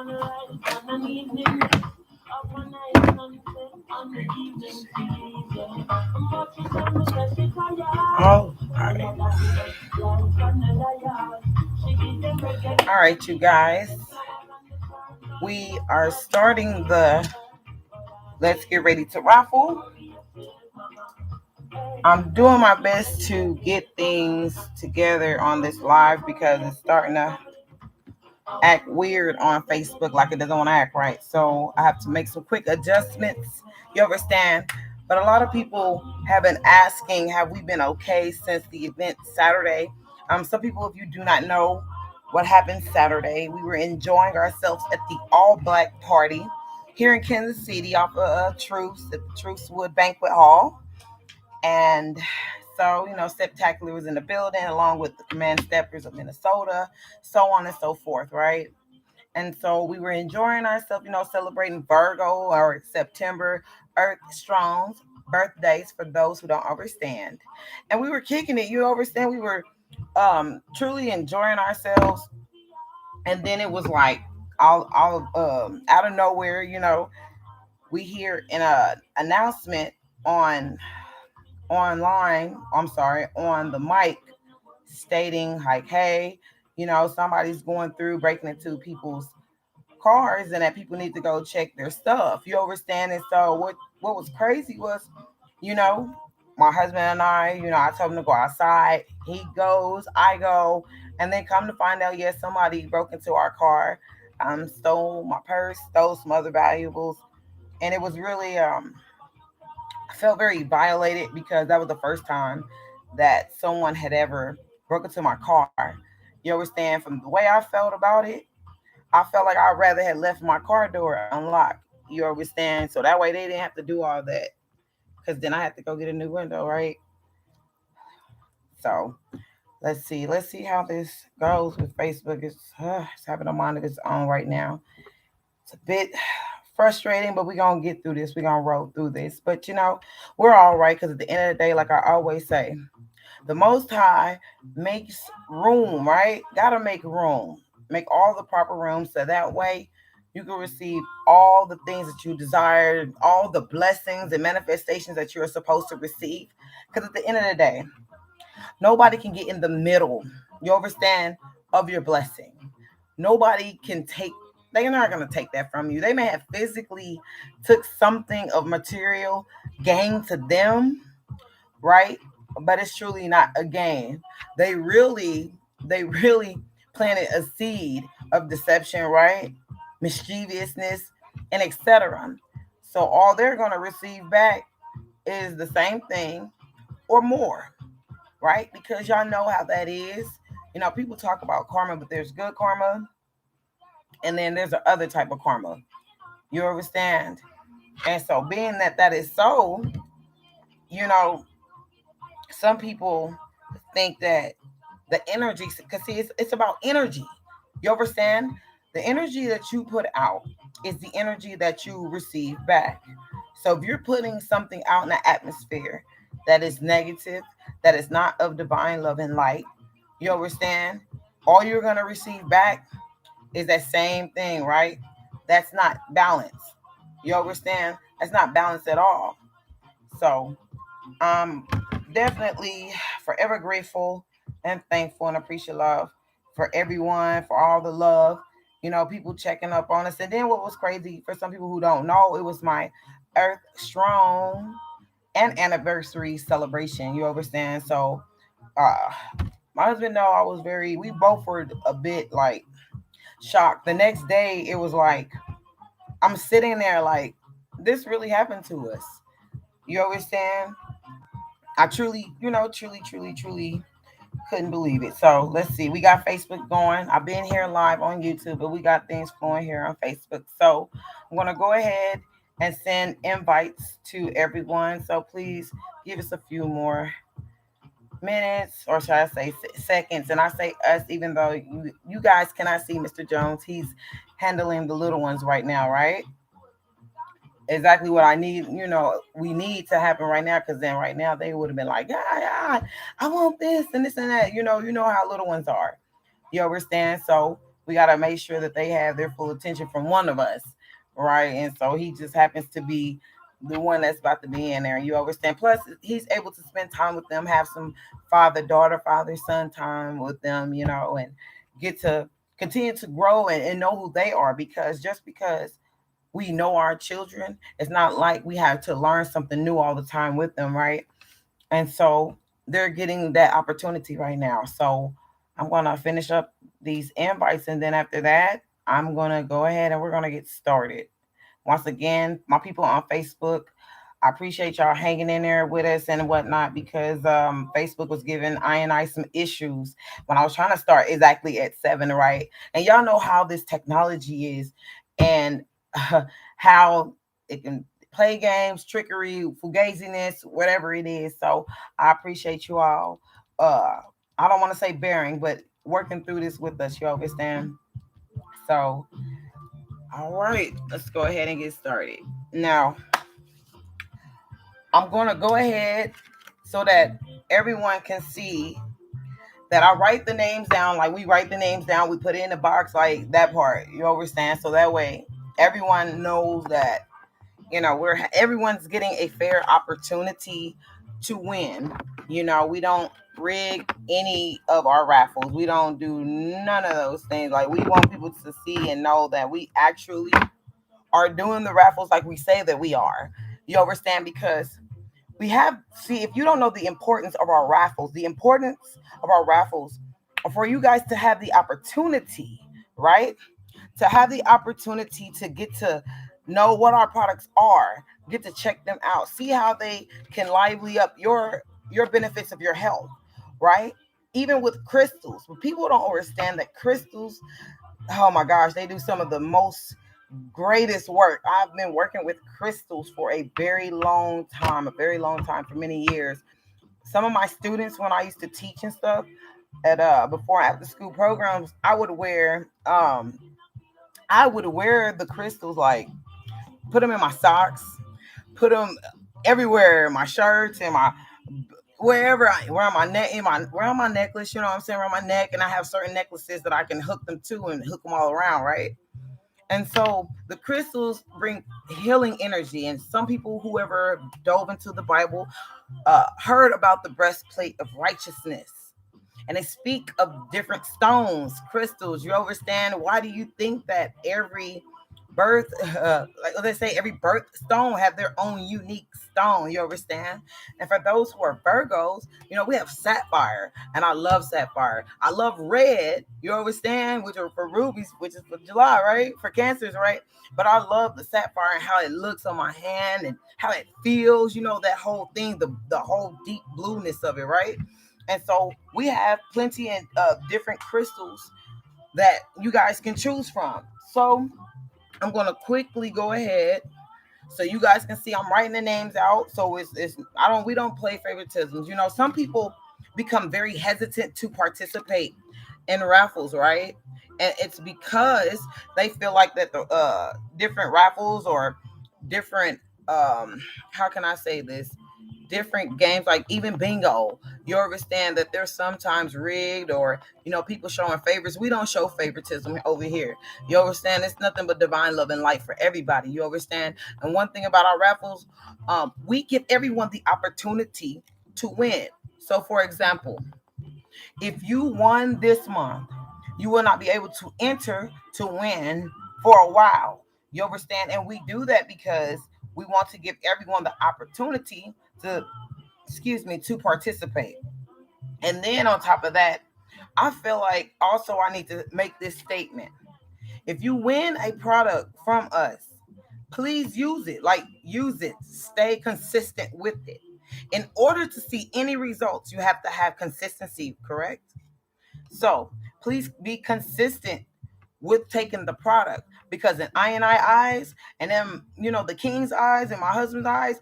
All right, you guys. We are starting the Let's Get Ready to Raffle. I'm doing my best to get things together on this live because it's starting to act weird on Facebook, like it doesn't want to act right. So I have to make some quick adjustments. You understand? But a lot of people have been asking, have we been okay since the event Saturday? Some people, if you do not know what happened Saturday, we were enjoying ourselves at the All Black Party here in Kansas City off of Truce at the Trucewood Banquet Hall. And so, Spectacular was in the building along with the Command Steppers of Minnesota, so on and so forth, right? And so we were enjoying ourselves, celebrating Virgo or September, Earth Strong's birthdays for those who don't understand. And we were kicking it, you understand? We were truly enjoying ourselves. And then it was like all out of nowhere, we hear an announcement on on the mic stating like, hey, somebody's going through breaking into people's cars and that people need to go check their stuff. You understand? And so what was crazy was, you know, my husband and I told him to go outside. He goes, I go, and then come to find out, yes, somebody broke into our car, stole my purse, stole some other valuables. And it was really I felt very violated because that was the first time that someone had ever broke into my car. You understand? From the way I felt about it, I felt like I'd rather had left my car door unlocked. You understand? So that way they didn't have to do all that. Because then I had to go get a new window, right? So let's see. Let's see how this goes with Facebook. It's having a mind of its own right now. It's a bit frustrating, but we're going to get through this. We're going to roll through this. But, we're all right because at the end of the day, like I always say, the Most High makes room, right? Got to make room. Make all the proper room so that way you can receive all the things that you desire, all the blessings and manifestations that you're supposed to receive. Because at the end of the day, nobody can get in the middle, you understand, of your blessing. Nobody can take, they're not going to take that from you. They may have physically took something of material gain to them, right? But it's truly not a gain. They really planted a seed of deception, right? Mischievousness, and etc. So all they're going to receive back is the same thing or more, right? Because y'all know how that is. People talk about karma, but there's good karma, and then there's a other type of karma. You understand? And so, being that that is so, you know, some people think that the energy, because see, it's about energy. You understand? The energy that you put out is the energy that you receive back. So if you're putting something out in the atmosphere that is negative, that is not of divine love and light, you understand? All you're going to receive back is that same thing, right? That's not balance. You understand? That's not balance at all. So, um, definitely forever grateful and thankful and appreciate love for everyone, for all the love. People checking up on us. And then what was crazy for some people who don't know, it was my Earth Strong and anniversary celebration. You understand? So, uh, my husband know I was we both were a bit like shocked. The next day, it was like I'm sitting there like this really happened to us. You understand? I truly, truly couldn't believe it. So let's see. We got Facebook going. I've been here live on YouTube, but we got things flowing here on Facebook. So I'm going to go ahead and send invites to everyone. So please give us a few more minutes, or should I say seconds? And I say us, even though you guys cannot see Mr. Jones. He's handling the little ones right now, right? Exactly what I need, we need to happen right now, because then right now they would have been like, yeah, I want this and this and that. You know how little ones are. You understand? So we got to make sure that they have their full attention from one of us, right? And so he just happens to be the one that's about to be in there. You understand? Plus, he's able to spend time with them, have some father-daughter, father-son time with them, and get to continue to grow and know who they are. Because just because we know our children, it's not like we have to learn something new all the time with them, right? And so they're getting that opportunity right now. So I'm going to finish up these invites, and then after that, I'm going to go ahead and we're going to get started. Once again, my people on Facebook, I appreciate y'all hanging in there with us and whatnot, because Facebook was giving I and I some issues when I was trying to start exactly at 7, right? And y'all know how this technology is, and how it can play games, trickery, fugaziness, whatever it is. So I appreciate you all. I don't want to say bearing, but working through this with us. You understand? So, all right, let's go ahead and get started. Now, I'm going to go ahead so that everyone can see that I write the names down like we write the names down. We put it in the box like that part. You understand? So that way everyone knows that everyone's getting a fair opportunity to win. We don't rig any of our raffles. We don't do none of those things. Like, we want people to see and know that we actually are doing the raffles like we say that we are. You understand? Because we have, see, if you don't know the importance of our raffles, the importance of our raffles are for you guys to have the opportunity, right? To have the opportunity to get to know what our products are, get to check them out, see how they can lively up your benefits of your health, right? Even with crystals, but people don't understand that crystals, oh my gosh, they do some of the most greatest work. I've been working with crystals for a very long time, for many years. Some of my students, when I used to teach and stuff at before and after school programs, I would wear the crystals, like put them in my socks, put them everywhere, my shirts and my wherever around my neck, around my necklace. You know what I'm saying, around my neck, and I have certain necklaces that I can hook them to and hook them all around, right? And so the crystals bring healing energy. And some people, whoever dove into the Bible, heard about the breastplate of righteousness. And they speak of different stones, crystals. You understand? Why do you think that every birth, like they say, every birth stone have their own unique stone? You understand? And for those who are Virgos, we have sapphire, and I love sapphire. I love red. You understand? Which are for rubies, which is for July, right? For Cancers, right? But I love the sapphire and how it looks on my hand and how it feels. That whole thing, the whole deep blueness of it, right? And so we have plenty of different crystals that you guys can choose from. So I'm going to quickly go ahead so you guys can see I'm writing the names out. So it's we don't play favoritisms. Some people become very hesitant to participate in raffles, right? And it's because they feel like that the different raffles or different how can I say this, different games, like even bingo, you understand that they're sometimes rigged, or people showing favorites. We don't show favoritism over here. You understand? It's nothing but divine love and light for everybody. You understand? And one thing about our raffles, we give everyone the opportunity to win. So for example, if you won this month, you will not be able to enter to win for a while. You understand? And we do that because we want to give everyone the opportunity to, to participate. And then on top of that, I feel like also I need to make this statement. If you win a product from us, please use it. Like, use it. Stay consistent with it. In order to see any results, you have to have consistency, correct? So please be consistent with taking the product, because in I and I eyes, and then the king's eyes and my husband's eyes,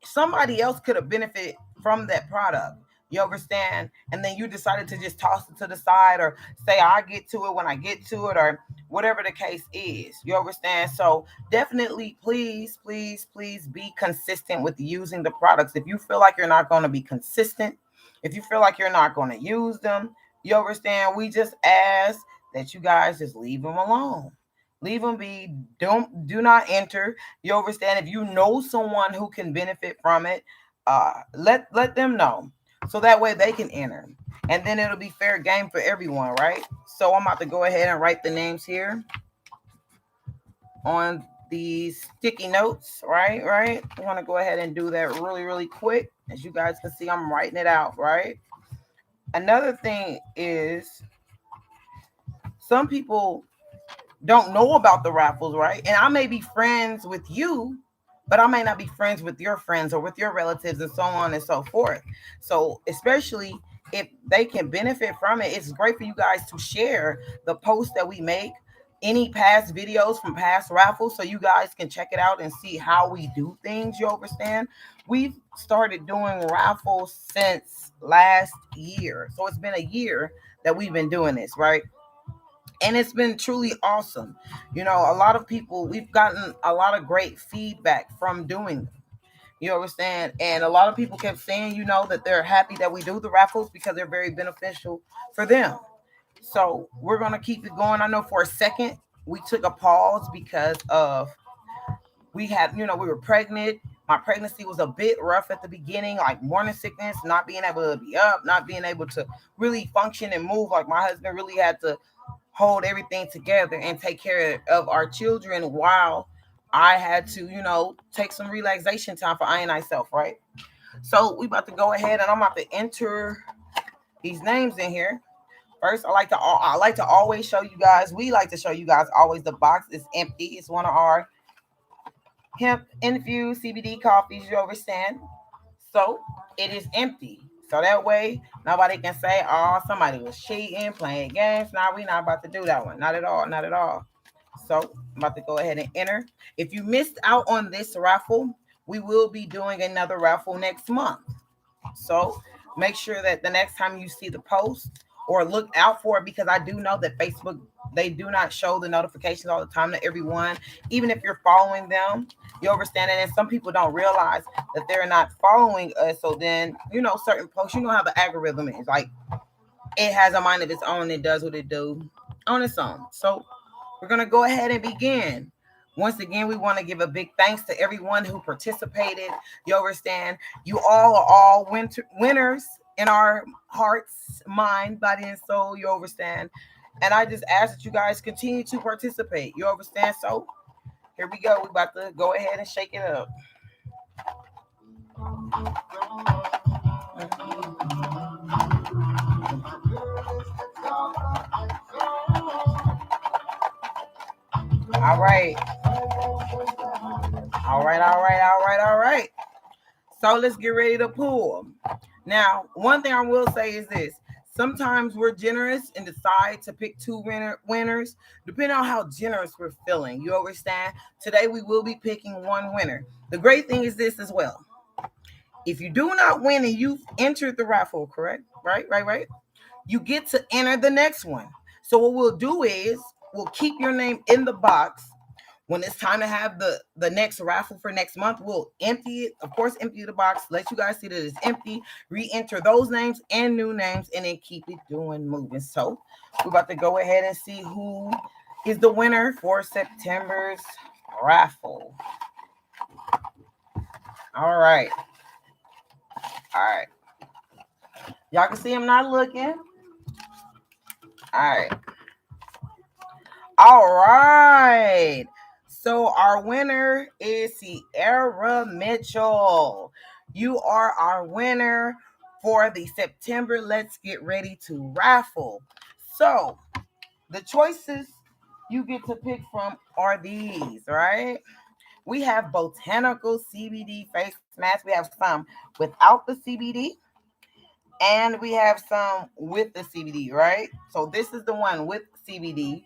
somebody else could have benefited from that product. You understand? And then you decided to just toss it to the side, or say I get to it when I get to it, or whatever the case is. You understand? So definitely, please, please, please be consistent with using the products. If you feel like you're not going to be consistent, if you feel like you're not going to use them, you understand? We just ask that you guys just leave them alone. Leave them be. Do not enter. You understand? If you know someone who can benefit from it, let them know, so that way they can enter, and then it'll be fair game for everyone, right? So I'm about to go ahead and write the names here on these sticky notes, right? Right. I want to go ahead and do that really, really quick. As you guys can see, I'm writing it out, right? Another thing is some people don't know about the raffles, right? And I may be friends with you, but I may not be friends with your friends or with your relatives and so on and so forth. So, especially if they can benefit from it, it's great for you guys to share the posts that we make, any past videos from past raffles, so you guys can check it out and see how we do things. You understand? We've started doing raffles since last year. So, it's been a year that we've been doing this, right? And it's been truly awesome. A lot of people, we've gotten a lot of great feedback from doing them. You understand? And a lot of people kept saying, that they're happy that we do the raffles because they're very beneficial for them. So we're going to keep it going. I know for a second we took a pause because of we were pregnant. My pregnancy was a bit rough at the beginning, like morning sickness, not being able to be up, not being able to really function and move. Like my husband really had to hold everything together and take care of our children while I had to, take some relaxation time for I and myself, right? So we about to go ahead and I'm about to enter these names in here. First, I like to always show you guys. We like to show you guys always the box is empty. It's one of our hemp infused CBD coffees. You understand? So it is empty. So that way nobody can say, "Oh, somebody was cheating, playing games." Now we not about to do that one. Not at all. Not at all. So I'm about to go ahead and enter. If you missed out on this raffle, we will be doing another raffle next month. So make sure that the next time you see the post or look out for it, because I do know that Facebook, they do not show the notifications all the time to everyone, even if you're following them. You understand it? And some people don't realize that they're not following us. So then, certain posts, how the algorithm is. Like it has a mind of its own. It does what it do on its own. So we're going to go ahead and begin. Once again, we want to give a big thanks to everyone who participated. You understand? You all are all winners in our hearts, mind, body, and soul. You understand? And I just ask that you guys continue to participate. You understand? So here we go. We're about to go ahead and shake it up. All right. All right, all right, all right, all right. So let's get ready to pull. Now, one thing I will say is this. Sometimes we're generous and decide to pick two winners, depending on how generous we're feeling. You understand? Today we will be picking one winner. The great thing is this as well. If you do not win and you've entered the raffle, correct? Right. You get to enter the next one. So what we'll do is we'll keep your name in the box. When it's time to have the next raffle for next month, we'll empty it. Of course, empty the box. Let you guys see that it's empty. Re-enter those names and new names, and then keep it moving. So we're about to go ahead and see who is the winner for September's raffle. All right. All right. Y'all can see I'm not looking. All right. All right. So our winner is Sierra Mitchell. You are our winner for the September Let's Get Ready to Raffle. So the choices you get to pick from are these, right? We have botanical CBD face masks. We have some without the CBD, and we have some with the CBD, right? So this is the one with CBD,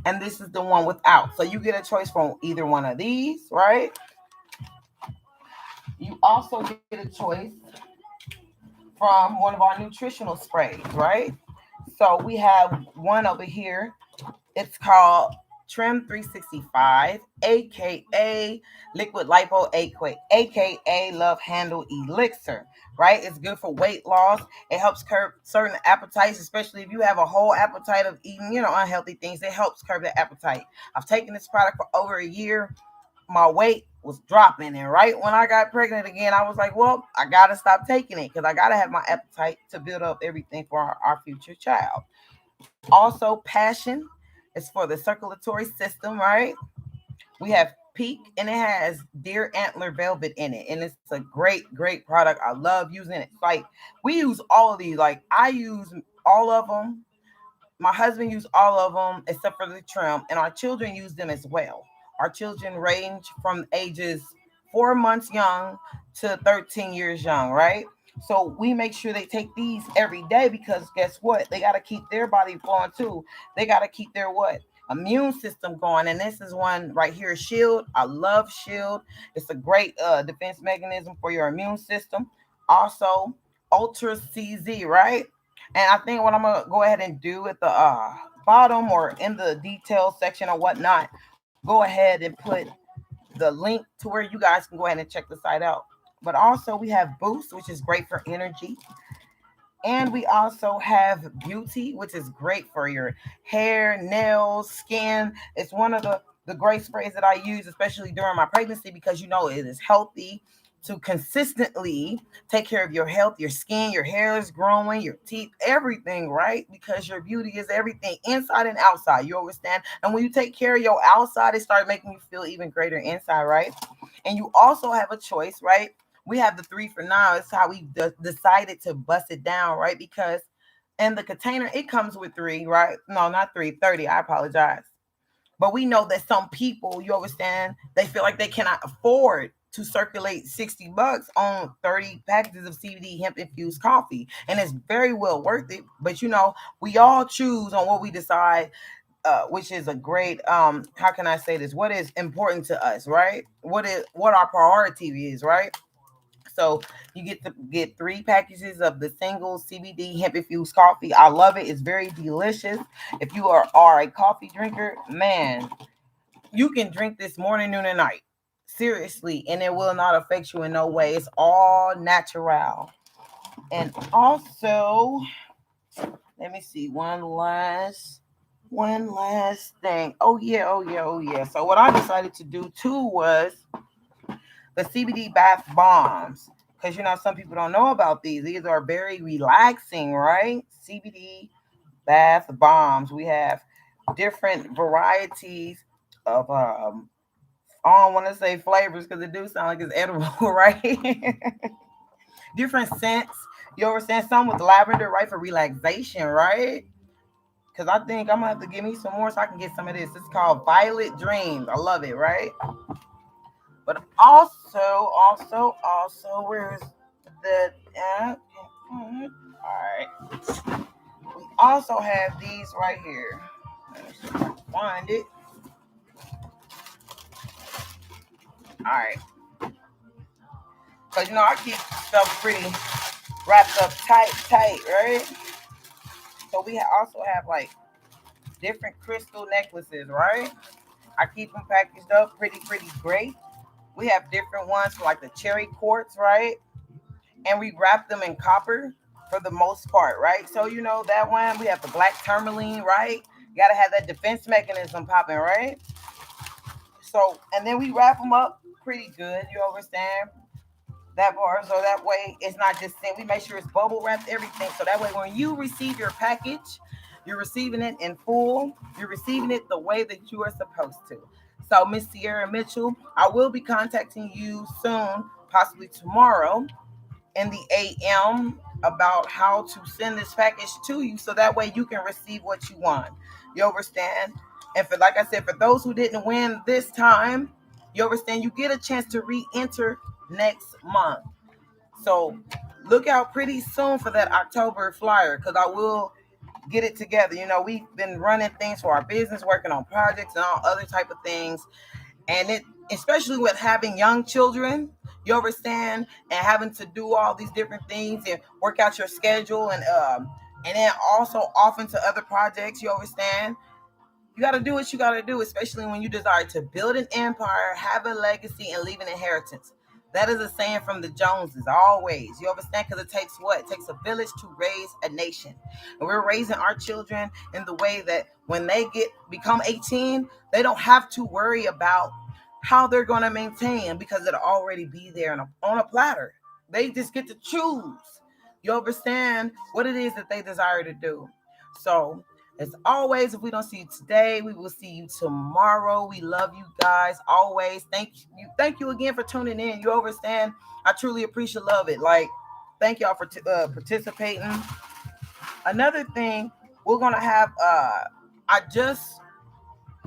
and this is the one without. So you get a choice from either one of these, right? You also get a choice from one of our nutritional sprays, right? So we have one over here. It's called Trim 365, aka Liquid Lipo, aka Love Handle Elixir, right? It's good for weight loss. It helps curb certain appetites, especially if you have a whole appetite of eating, unhealthy things. It helps curb the appetite. I've taken this product for over a year. My weight was dropping, and right when I got pregnant again, I was like, well, I gotta stop taking it because I gotta have my appetite to build up everything for our future child. Also, passion is for the circulatory system, right? We have Peak, and it has deer antler velvet in it, and it's a great product. I love using it. Like, we use all of these. Like, I use all of them. My husband used all of them except for the trim, and our children use them as well. Our children range from ages 4 months young to 13 years young, right? So we make sure they take these every day because guess what? They got to keep their body flowing too. They got to keep their what? Immune system going. And this is one right here, Shield. I love Shield. It's a great defense mechanism for your immune system. Also, Ultra CZ, right? And I think what I'm gonna go ahead and do at the bottom or in the details section or whatnot, go ahead and put the link to where you guys can go ahead and check the site out. But also we have Boost, which is great for energy. And we also have Beauty, which is great for your hair, nails, skin. It's one of the great sprays that I use, especially during my pregnancy, because it is healthy to consistently take care of your health, your skin, your hair is growing, your teeth, everything, right? Because your beauty is everything, inside and outside. You understand? And when you take care of your outside, it starts making you feel even greater inside, right? And you also have a choice, right? We have the 3 for 9. It's how we decided to bust it down, right? Because in the container, it comes with 3, right? No, not 3, 30. I apologize. But we know that some people, you understand, they feel like they cannot afford to circulate $60 on 30 packages of CBD hemp-infused coffee. And it's very well worth it. But, we all choose on what we decide, which is a great, how can I say this? What is important to us, right? What our priority is, right? So you get 3 packages of the single CBD hemp-infused coffee. I love it. It's very delicious. If you are a coffee drinker, man, you can drink this morning, noon, and night. Seriously, and it will not affect you in no way. It's all natural. And also, let me see one last thing. Oh yeah. So what I decided to do too was the CBD Bath Bombs. Because some people don't know about these. These are very relaxing, right? CBD Bath Bombs. We have different varieties of I don't want to say flavors because it do sound like it's edible, right? Different scents. You understand? Some with lavender, right, for relaxation, right? Because I think I'm gonna have to give me some more so I can get some of this. It's called Violet Dreams. I love it, right? But also, where's the all right. We also have these right here. Let me see if I can find it. All right. Because I keep stuff pretty wrapped up tight, right? So we also have like different crystal necklaces, right? I keep them packaged up pretty great. We have different ones for like the cherry quartz, right? And we wrap them in copper for the most part, right? So that one, we have the black tourmaline, right? You gotta have that defense mechanism popping, right? So, and then we wrap them up pretty good, you understand? That part, so that way it's not just thin. We make sure it's bubble wrapped, everything. So that way when you receive your package, you're receiving it in full. You're receiving it the way that you are supposed to. So, Miss Sierra Mitchell, I will be contacting you soon, possibly tomorrow in the AM about how to send this package to you so that way you can receive what you want. You understand? And for like I said, for those who didn't win this time, you understand, you get a chance to re-enter next month. So look out pretty soon for that October flyer because I will get it together. We've been running things for our business, working on projects and all other type of things. And it, especially with having young children, you understand, and having to do all these different things and work out your schedule and then also off into other projects, you understand. You got to do what you got to do, especially when you desire to build an empire, have a legacy, and leave an inheritance. That is a saying from the Joneses, always. You understand? Because it takes what? It takes a village to raise a nation. And we're raising our children in the way that when they become 18, they don't have to worry about how they're going to maintain because it'll already be there on a platter. They just get to choose. You understand what it is that they desire to do. So, as always, if we don't see you today, we will see you tomorrow. We love you guys always. Thank you again for tuning in. You understand? I truly appreciate love it. Like, thank y'all for participating. Another thing, we're gonna have. I just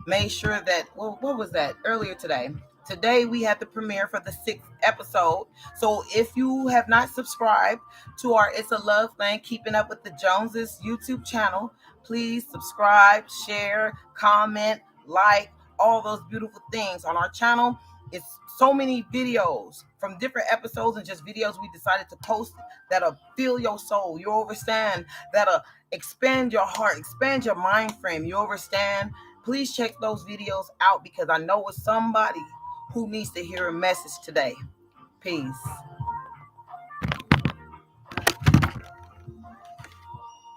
made sure that what was that earlier today? Today we had the premiere for the 6th episode. So if you have not subscribed to our It's a Love Thing, Keeping Up with the Joneses YouTube channel, please subscribe, share, comment, like, all those beautiful things on our channel. It's so many videos from different episodes and just videos we decided to post that'll fill your soul. You understand? That'll expand your heart, expand your mind frame. You understand? Please check those videos out because I know it's somebody who needs to hear a message today. Peace.